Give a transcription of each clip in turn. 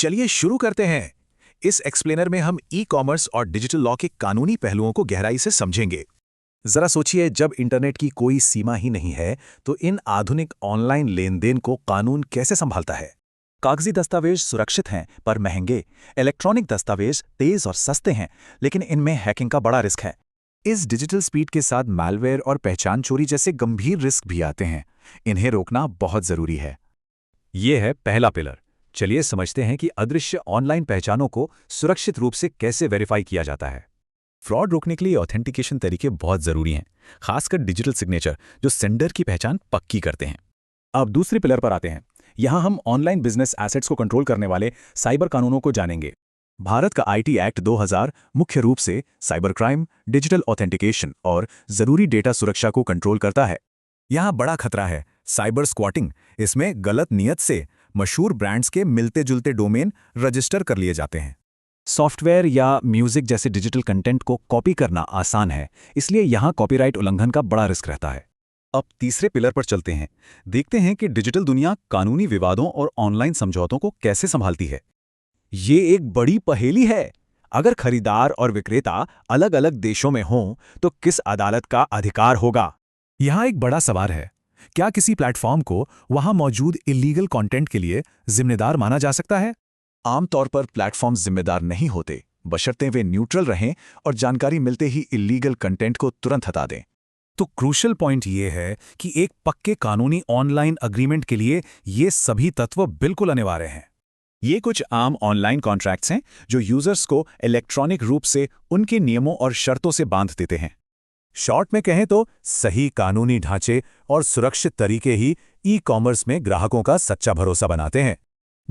चलिए शुरू करते हैं। इस एक्सप्लेनर में हम ई कॉमर्स और डिजिटल लॉ के कानूनी पहलुओं को गहराई से समझेंगे। जरा सोचिए, जब इंटरनेट की कोई सीमा ही नहीं है तो इन आधुनिक ऑनलाइन लेन-देन को कानून कैसे संभालता है? कागजी दस्तावेज सुरक्षित हैं पर महंगे, इलेक्ट्रॉनिक दस्तावेज तेज और सस्ते हैं, लेकिन इनमें हैकिंग का बड़ा रिस्क है। इस डिजिटल स्पीड के साथ मैलवेयर और पहचान चोरी जैसे गंभीर रिस्क भी आते हैं। इन्हें रोकना बहुत जरूरी है। ये है पहला पिलर। चलिए समझते हैं कि अदृश्य ऑनलाइन पहचानों को सुरक्षित रूप से कैसे वेरीफाई किया जाता है। फ्रॉड रोकने के लिए ऑथेंटिकेशन तरीके बहुत ज़रूरी हैं, खासकर डिजिटल सिग्नेचर जो सेंडर की पहचान पक्की करते हैं। अब दूसरे पिलर पर आते हैं। यहाँ हम ऑनलाइन बिजनेस एसेट्स को कंट्रोल करने वाले साइबर कानूनों को जानेंगे। भारत का आईटी एक्ट 2000 मुख्य रूप से साइबर क्राइम, डिजिटल ऑथेंटिकेशन और ज़रूरी डेटा सुरक्षा को कंट्रोल करता है। यहाँ बड़ा खतरा है साइबर स्क्वॉटिंग। इसमें गलत नियत से मशहूर ब्रांड्स के मिलते जुलते डोमेन रजिस्टर कर लिए जाते हैं। सॉफ्टवेयर या म्यूजिक जैसे डिजिटल कंटेंट को कॉपी करना आसान है, इसलिए यहाँ कॉपीराइट उल्लंघन का बड़ा रिस्क रहता है। अब तीसरे पिलर पर चलते हैं। देखते हैं कि डिजिटल दुनिया कानूनी विवादों और ऑनलाइन समझौतों को कैसे संभालती है। ये एक बड़ी पहेली है। अगर खरीदार और विक्रेता अलग अलग देशों में हों तो किस अदालत का अधिकार होगा? यहाँ एक बड़ा सवाल है, क्या किसी प्लेटफॉर्म को वहां मौजूद इलीगल कंटेंट के लिए जिम्मेदार माना जा सकता है? आमतौर पर प्लेटफॉर्म जिम्मेदार नहीं होते, बशर्ते वे न्यूट्रल रहें और जानकारी मिलते ही इलीगल कंटेंट को तुरंत हटा दें। तो क्रूशल पॉइंट ये है कि एक पक्के कानूनी ऑनलाइन अग्रीमेंट के लिए ये सभी तत्व बिल्कुल अनिवार्य हैं। ये कुछ आम ऑनलाइन कॉन्ट्रैक्ट्स हैं जो यूजर्स को इलेक्ट्रॉनिक रूप से उनके नियमों और शर्तों से बांध देते हैं। शॉर्ट में कहें तो सही कानूनी ढांचे और सुरक्षित तरीके ही ई कॉमर्स में ग्राहकों का सच्चा भरोसा बनाते हैं।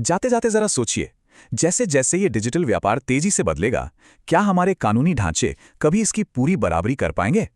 जाते जाते जरा सोचिए, जैसे जैसे ये डिजिटल व्यापार तेजी से बदलेगा, क्या हमारे कानूनी ढांचे कभी इसकी पूरी बराबरी कर पाएंगे?